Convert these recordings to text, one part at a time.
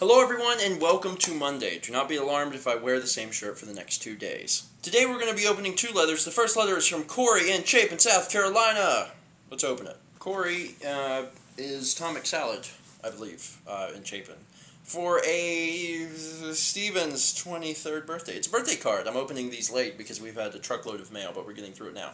Hello everyone and welcome to Monday. Do not be alarmed if I wear the same shirt for the next 2 days. Today we're going to be opening 2 letters. The first letter is from Corey and Chapin, South Carolina. Let's open it. Corey is Tom McSalad, I believe, in Chapin. For a Steven's 23rd birthday. It's a birthday card. I'm opening these late because we've had a truckload of mail, but we're getting through it now.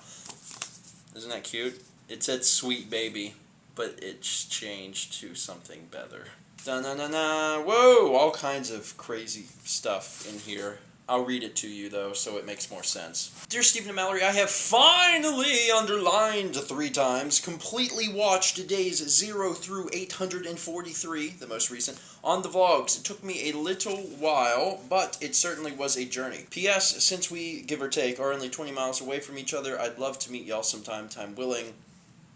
Isn't that cute? It said sweet baby, but it's changed to something better. Da-na-na-na. Whoa! All kinds of crazy stuff in here. I'll read it to you, though, so it makes more sense. Dear Stephen and Mallory, I have finally underlined 3 times, completely watched days 0 through 843, the most recent, on the vlogs. It took me a little while, but it certainly was a journey. P.S. Since we, give or take, are only 20 miles away from each other, I'd love to meet y'all sometime, time willing.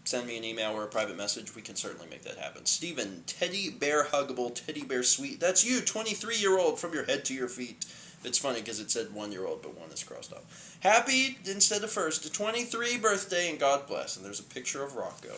Send me an email or a private message. We can certainly make that happen. Steven, teddy bear huggable, teddy bear sweet. That's you, 23-year-old, from your head to your feet. It's funny because it said 1-year-old, but 1 is crossed off. Happy, instead of first, 23 birthday, and God bless. And there's a picture of Rocco.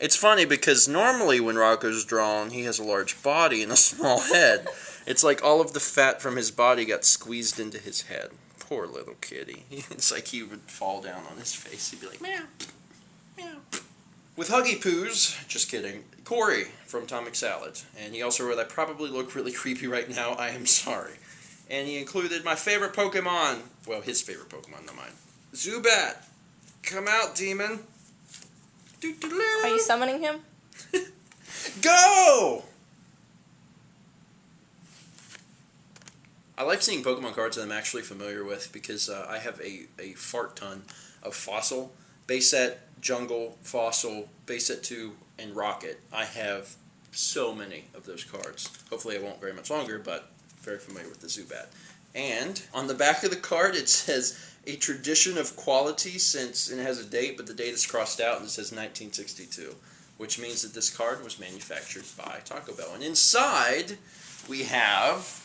It's funny because normally when Rocco's drawn, he has a large body and a small head. It's like all of the fat from his body got squeezed into his head. Poor little kitty. It's like he would fall down on his face. He'd be like, meow, meow. With Huggy Poos, just kidding, Corey from Tom McSalad. And he also wrote, I probably look really creepy right now, I am sorry. And he included my favorite Pokemon. Well, his favorite Pokemon, not mine. Zubat, come out, demon. Are you summoning him? Go! I like seeing Pokemon cards that I'm actually familiar with because I have a fart ton of Fossil, Base Set, Jungle, Fossil, Base Set 2, and Rocket. I have so many of those cards. Hopefully I won't very much longer, but very familiar with the Zubat. And on the back of the card it says, a tradition of quality since, and it has a date, but the date is crossed out and it says 1962, which means that this card was manufactured by Taco Bell. And inside we have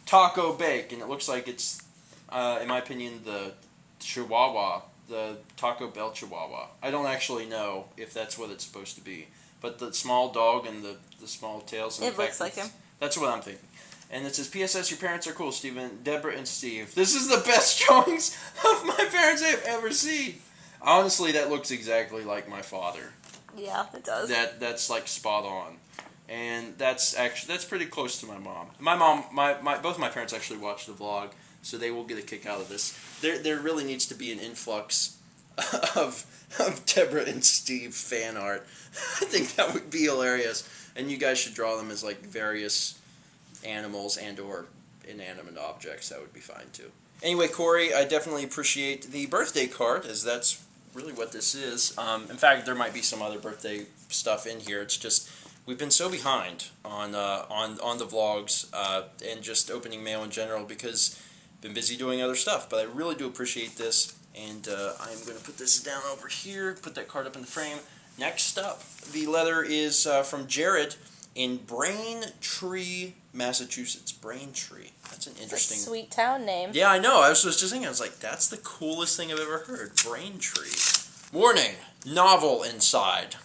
Taco Bake, and it looks like it's, in my opinion, the Chihuahua, the Taco Bell Chihuahua. I don't actually know if that's what it's supposed to be, but the small dog and the small tails. It looks like him. That's what I'm thinking. And it says, P.S.S. Your parents are cool, Stephen, Deborah, and Steve. This is the best drawings of my parents I've ever seen. Honestly, that looks exactly like my father. Yeah, it does. That's like spot on. And that's pretty close to my mom. Both my parents actually watch the vlog, so they will get a kick out of this. There really needs to be an influx of Deborah and Steve fan art. I think that would be hilarious. And you guys should draw them as like various animals and or inanimate objects. That would be fine too. Anyway, Corey, I definitely appreciate the birthday card, as that's really what this is. In fact, there might be some other birthday stuff in here. It's just we've been so behind on the vlogs and just opening mail in general because I've been busy doing other stuff. But I really do appreciate this, and I'm going to put this down over here, put that card up in the frame. Next up, the letter is from Jared in Braintree, Massachusetts. Braintree. That's an interesting... It's a sweet town name. Yeah, I know. I was just thinking, I was like, that's the coolest thing I've ever heard. Braintree. Warning. Novel inside.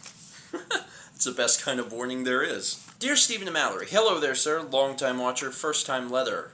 It's the best kind of warning there is. Dear Stephen and Mallory, hello there, sir. Long-time watcher, first-time letterer.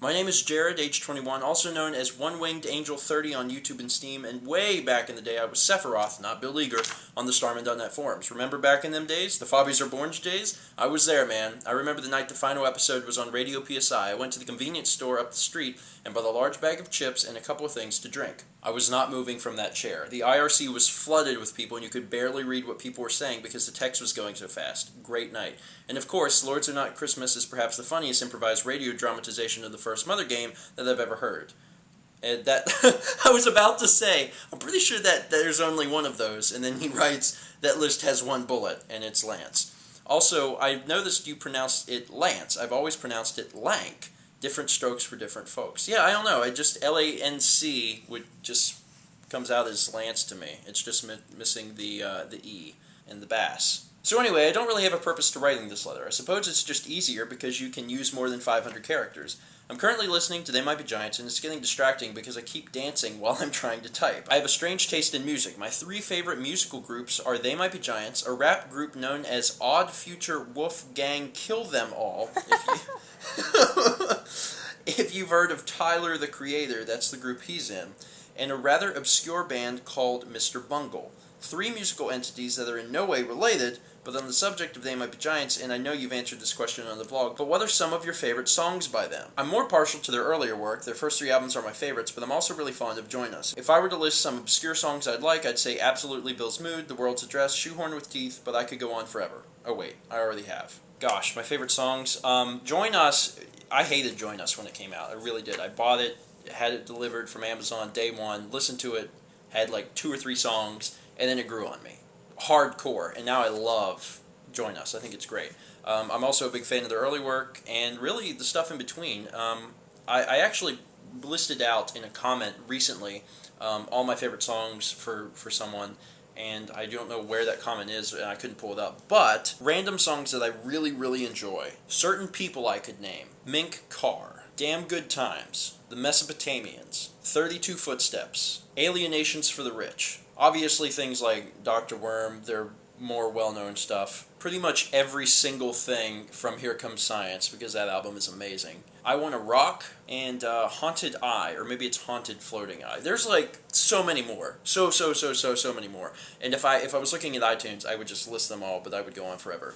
My name is Jared, age 21, also known as One-Winged Angel 30 on YouTube and Steam, and way back in the day I was Sephiroth, not Bill Eager, on the Starman.net forums. Remember back in them days? The Fobbies Are Borns days? I was there, man. I remember the night the final episode was on Radio PSI. I went to the convenience store up the street and bought a large bag of chips and a couple of things to drink. I was not moving from that chair. The IRC was flooded with people, and you could barely read what people were saying because the text was going so fast. Great night. And of course, Lords Are Not Christmas is perhaps the funniest improvised radio dramatization of the first Mother game that I've ever heard. And that, I was about to say, I'm pretty sure that there's only one of those, and then he writes, that list has 1 bullet, and it's Lance. Also, I noticed you pronounced it Lance. I've always pronounced it Lank. Different strokes for different folks. Yeah, I don't know. I just L-A-N-C would just comes out as Lance to me. It's just missing the E and the bass. So anyway, I don't really have a purpose to writing this letter. I suppose it's just easier because you can use more than 500 characters. I'm currently listening to They Might Be Giants, and it's getting distracting because I keep dancing while I'm trying to type. I have a strange taste in music. My 3 favorite musical groups are They Might Be Giants, a rap group known as Odd Future Wolfgang Kill Them All. If you've heard of Tyler, the Creator, that's the group he's in, and a rather obscure band called Mr. Bungle. 3 musical entities that are in no way related, but on the subject of They Might Be Giants, and I know you've answered this question on the vlog, but what are some of your favorite songs by them? I'm more partial to their earlier work. Their first 3 albums are my favorites, but I'm also really fond of Join Us. If I were to list some obscure songs I'd like, I'd say absolutely Bill's Mood, The World's Address, Shoehorn with Teeth, but I could go on forever. Oh wait, I already have. Gosh, my favorite songs. Join Us, I hated Join Us when it came out. I really did. I bought it, had it delivered from Amazon day one, listened to it, had like 2 or 3 songs, and then it grew on me. Hardcore, and now I love Join Us. I think it's great. I'm also a big fan of their early work, and really the stuff in between. I actually listed out in a comment recently all my favorite songs for someone, and I don't know where that comment is, and I couldn't pull it up. But random songs that I really, really enjoy. Certain people I could name. Mink Carr. Damn Good Times. The Mesopotamians. 32 Footsteps. Alienations for the Rich. Obviously things like Dr. Worm, their more well-known stuff. Pretty much every single thing from Here Comes Science, because that album is amazing. I Wanna Rock and Haunted Eye, or maybe it's Haunted Floating Eye. There's like so many more. So many more. And if I was looking at iTunes, I would just list them all, but I would go on forever.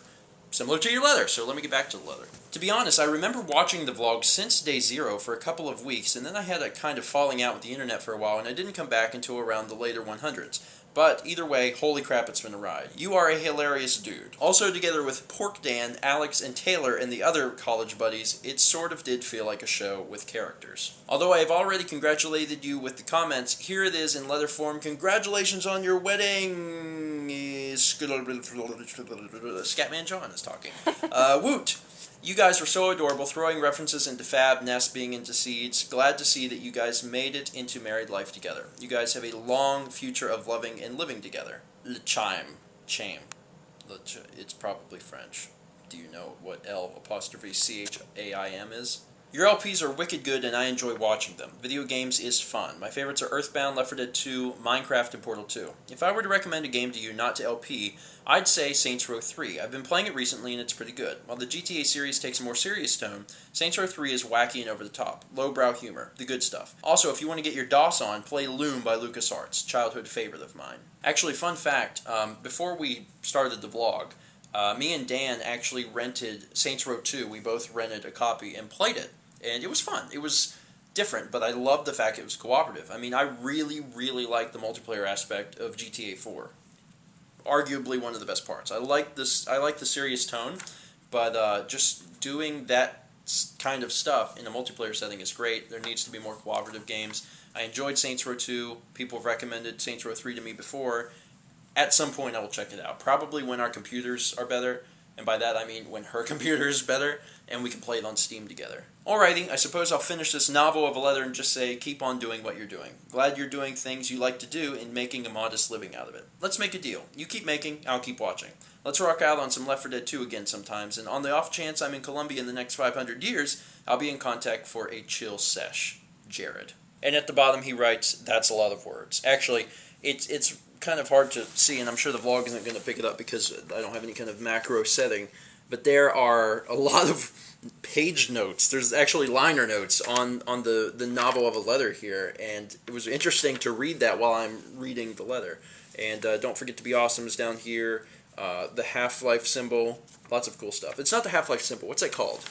Similar to your leather, so let me get back to the leather. To be honest, I remember watching the vlog since day 0 for a couple of weeks, and then I had a kind of falling out with the internet for a while, and I didn't come back until around the later 100s. But either way, holy crap, it's been a ride. You are a hilarious dude. Also, together with Pork Dan, Alex, and Taylor, and the other college buddies, it sort of did feel like a show with characters. Although I have already congratulated you with the comments, here it is in letter form. Congratulations on your wedding! Scatman John is talking. Woot! You guys were so adorable, throwing references into Fab, Nest being into Seeds. Glad to see that you guys made it into married life together. You guys have a long future of loving and living together. Le chime. Chame. It's probably French. Do you know what L''CHAIM is? Your LPs are wicked good and I enjoy watching them. Video games is fun. My favorites are Earthbound, Left 4 Dead 2, Minecraft, and Portal 2. If I were to recommend a game to you not to LP, I'd say Saints Row 3. I've been playing it recently and it's pretty good. While the GTA series takes a more serious tone, Saints Row 3 is wacky and over the top. Lowbrow humor. The good stuff. Also, if you want to get your DOS on, play Loom by LucasArts. Childhood favorite of mine. Actually, fun fact, before we started the vlog, me and Dan actually rented Saints Row 2. We both rented a copy and played it. And it was fun. It was different, but I loved the fact it was cooperative. I mean, I really, really like the multiplayer aspect of GTA 4. Arguably one of the best parts. I like the serious tone, but just doing that kind of stuff in a multiplayer setting is great. There needs to be more cooperative games. I enjoyed Saints Row 2. People have recommended Saints Row 3 to me before. At some point, I will check it out. Probably when our computers are better. And by that I mean when her computer is better, and we can play it on Steam together. Alrighty, I suppose I'll finish this novel of a letter and just say, keep on doing what you're doing. Glad you're doing things you like to do and making a modest living out of it. Let's make a deal. You keep making, I'll keep watching. Let's rock out on some Left 4 Dead 2 again sometimes, and on the off chance I'm in Colombia in the next 500 years, I'll be in contact for a chill sesh. Jared. And at the bottom he writes, that's a lot of words. Actually, it's kind of hard to see, and I'm sure the vlog isn't going to pick it up because I don't have any kind of macro setting, but there are a lot of page notes. There's actually liner notes on the novel of a letter here, and it was interesting to read that while I'm reading the letter. And don't forget to be awesome is down here, the Half-Life symbol, lots of cool stuff. It's not the Half-Life symbol, what's that called?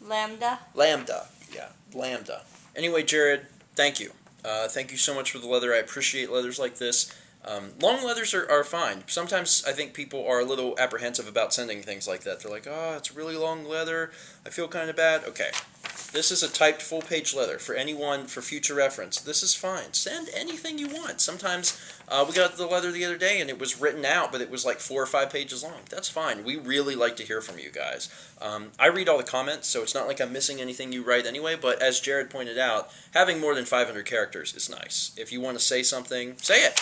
Lambda. Lambda, yeah, Lambda. Anyway, Jared, thank you. Thank you so much for the letter. I appreciate letters like this. Long letters are fine. Sometimes I think people are a little apprehensive about sending things like that. They're like, oh, it's a really long letter. I feel kind of bad. Okay. This is a typed full-page letter for anyone for future reference. This is fine. Send anything you want. Sometimes we got the letter the other day and it was written out, but it was like 4 or 5 pages long. That's fine. We really like to hear from you guys. I read all the comments, so it's not like I'm missing anything you write anyway, but as Jared pointed out, having more than 500 characters is nice. If you want to say something, say it.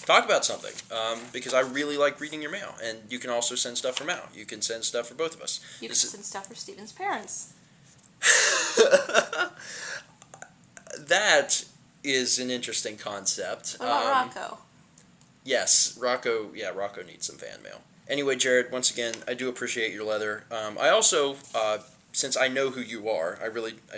Talk about something, because I really like reading your mail, and you can also send stuff for Mal. You can send stuff for both of us. You can send stuff for Steven's parents. That is an interesting concept. What about Rocco? Yes, Rocco. Yeah, Rocco needs some fan mail. Anyway, Jared, once again, I do appreciate your letter. I also, since I know who you are, I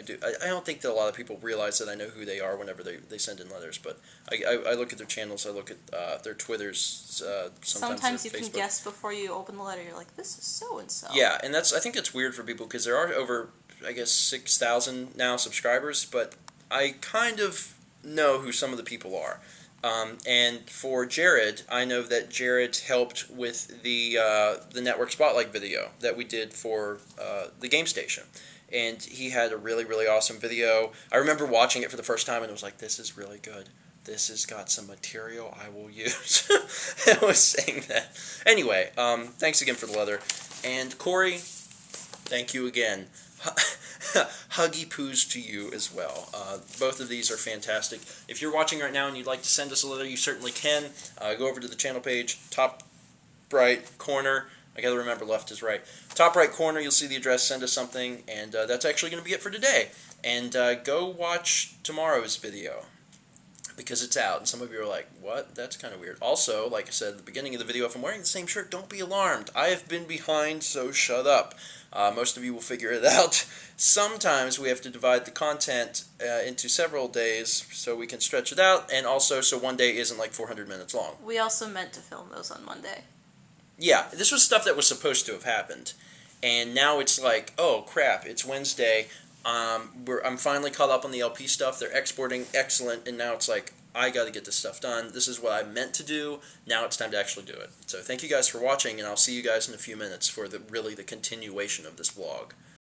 do. I don't think that a lot of people realize that I know who they are whenever they send in letters. But I look at their channels. I look at their Twitters. Sometimes you their can Facebook. guess before you open the letter. You're like, this is so and so. Yeah, and I think it's weird for people because there are over, I guess, 6,000 now subscribers, but I kind of know who some of the people are. And for Jared, I know that Jared helped with the Network Spotlight video that we did for the Game Station. And he had a really, really awesome video. I remember watching it for the first time and it was like, this is really good. This has got some material I will use. I was saying that. Anyway, thanks again for the letter. And Corey, thank you again. Huggy poos to you as well. Both of these are fantastic. If you're watching right now and you'd like to send us a letter, you certainly can. Go over to the channel page, top right corner. I gotta remember left is right. Top right corner, you'll see the address. Send us something, and that's actually going to be it for today. And go watch tomorrow's video, because it's out, and some of you are like, what? That's kind of weird. Also, like I said at the beginning of the video, if I'm wearing the same shirt, don't be alarmed. I have been behind, so shut up. Most of you will figure it out. Sometimes we have to divide the content into several days so we can stretch it out, and also so one day isn't like 400 minutes long. We also meant to film those on Monday. Yeah, this was stuff that was supposed to have happened. And now it's like, oh crap, it's Wednesday. I'm finally caught up on the LP stuff. They're exporting excellent, and now it's like, I got to get this stuff done. This is what I meant to do. Now it's time to actually do it. So thank you guys for watching, and I'll see you guys in a few minutes for the continuation of this vlog.